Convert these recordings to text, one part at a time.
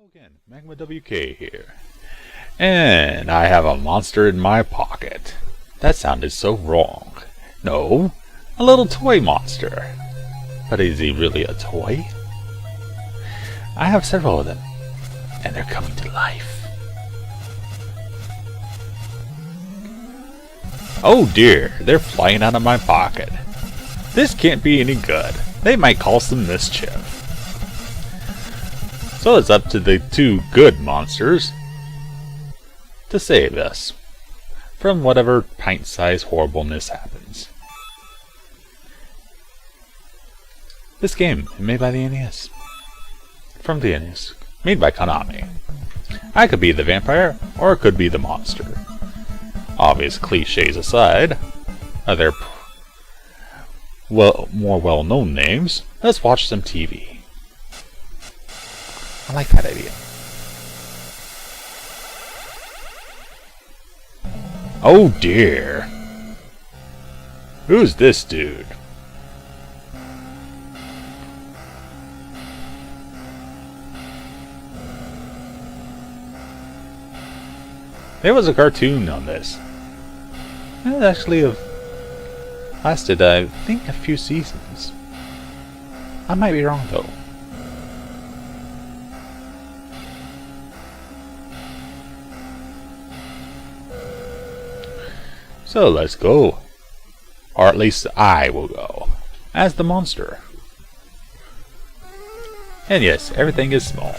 Again, magmawk here. And I have a monster in my pocket. That sounded so wrong. No, a little toy monster. But is he really a toy? I have several of them, and they're coming to life. Oh dear, they're flying out of my pocket. This can't be any good. They might cause some mischief. So it's up to the two good monsters to save us from whatever pint-sized horribleness happens. This game is made by the NES. From the NES. Made by Konami. I could be the vampire, or it could be the monster. Obvious cliches aside, other more well-known names, let's watch some TV. I like that idea. Oh dear. Who's this dude? There was a cartoon on this. It actually lasted, I think, a few seasons. I might be wrong though. So let's go. Or at least I will go. As the monster. And yes, everything is small.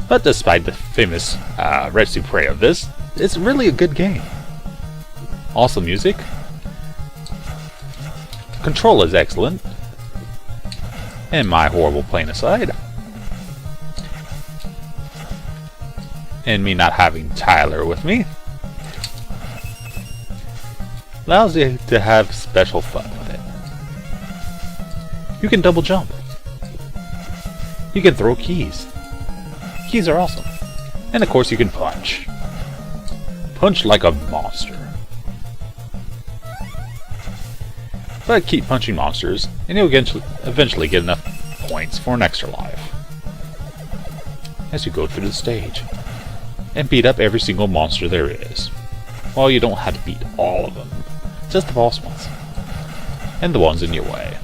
But despite the famous Red Supre of this, it's really a good game. Awesome music. Control is excellent. And my horrible playing aside. And me not having Tyler with me. Allows you to have special fun with it. You can double jump. You can throw keys. Keys are awesome. And of course you can punch. Punch like a monster. But keep punching monsters, and you'll eventually get enough points for an extra life. As you go through the stage. And beat up every single monster there is. Well, you don't have to beat all of them. Just the boss ones. And the ones in your way.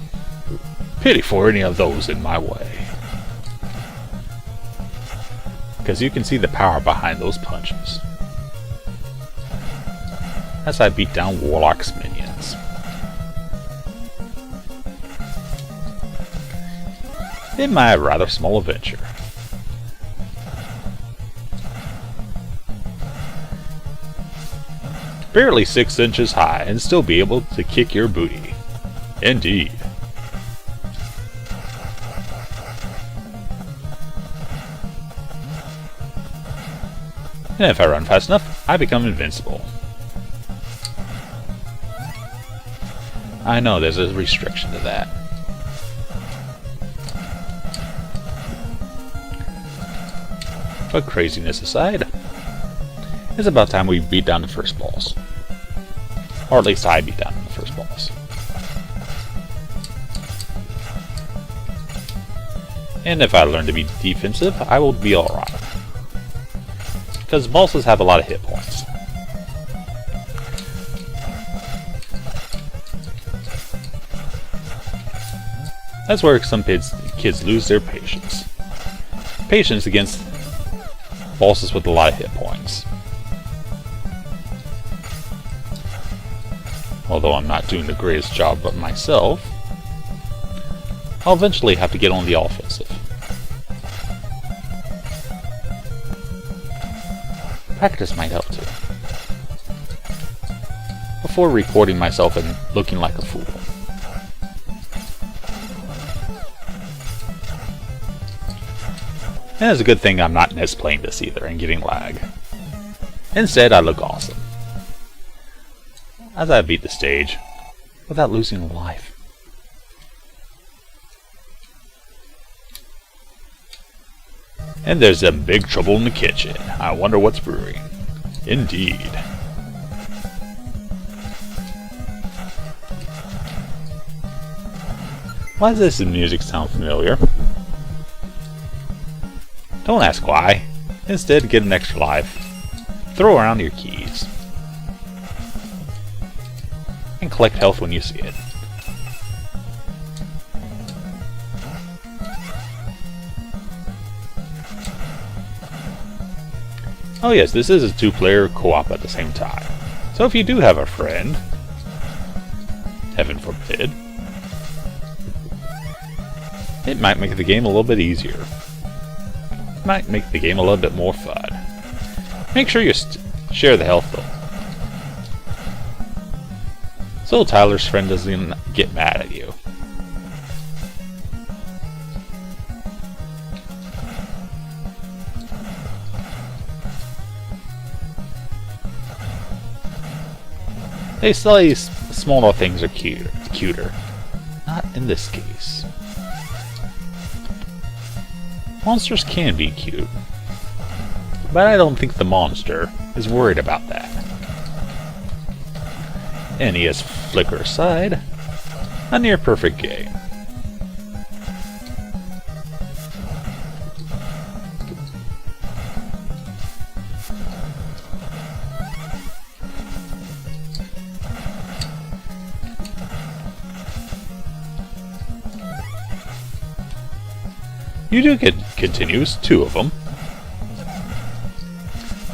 Pity for any of those in my way. Because you can see the power behind those punches. As I beat down Warlock's minions. In my rather small adventure. Barely 6 inches high and still be able to kick your booty. Indeed. And if I run fast enough, I become invincible. I know there's a restriction to that. But craziness aside, it's about time we beat down the first boss. Or at least I beat down the first boss. And if I learn to be defensive, I will be alright. Because bosses have a lot of hit points. That's where some kids lose their patience. Patience against bosses with a lot of hit points. Although I'm not doing the greatest job of myself, I'll eventually have to get on the offensive. Practice might help too. Before recording myself and looking like a fool. And it's a good thing I'm not NES playing this either and getting lag. Instead, I look awesome. As I beat the stage, without losing a life. And there's a big trouble in the kitchen. I wonder what's brewing. Indeed. Why does this music sound familiar? Don't ask why. Instead, get an extra life. Throw around your keys. And collect health when you see it. Oh yes, this is a 2-player co-op at the same time. So if you do have a friend, heaven forbid, it might make the game a little bit easier. It might make the game a little bit more fun. Make sure you share the health though, so Tyler's friend doesn't get mad at you. They say smaller things are cuter. Not in this case. Monsters can be cute, but I don't think the monster is worried about that. NES flicker aside, a near perfect game. You do get continues, 2 of them.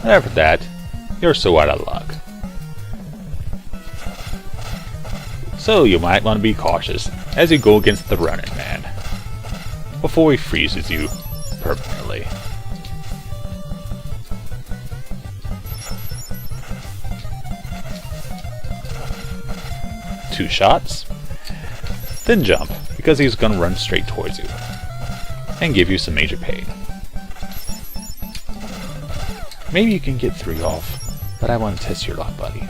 And after that, you're so out of luck. So you might want to be cautious as you go against the running man before he freezes you permanently. Two shots, then jump because he's going to run straight towards you and give you some major pain. Maybe you can get 3 off, but I want to test your luck, buddy.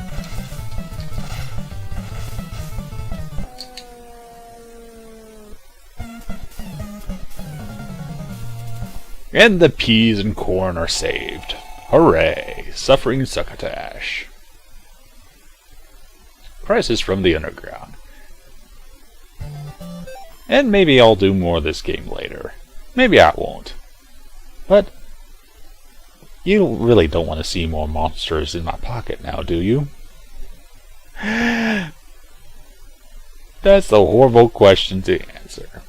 And the peas and corn are saved. Hooray! Suffering succotash. Prices from the underground. And maybe I'll do more of this game later. Maybe I won't. But you really don't want to see more monsters in my pocket now, do you? That's a horrible question to answer.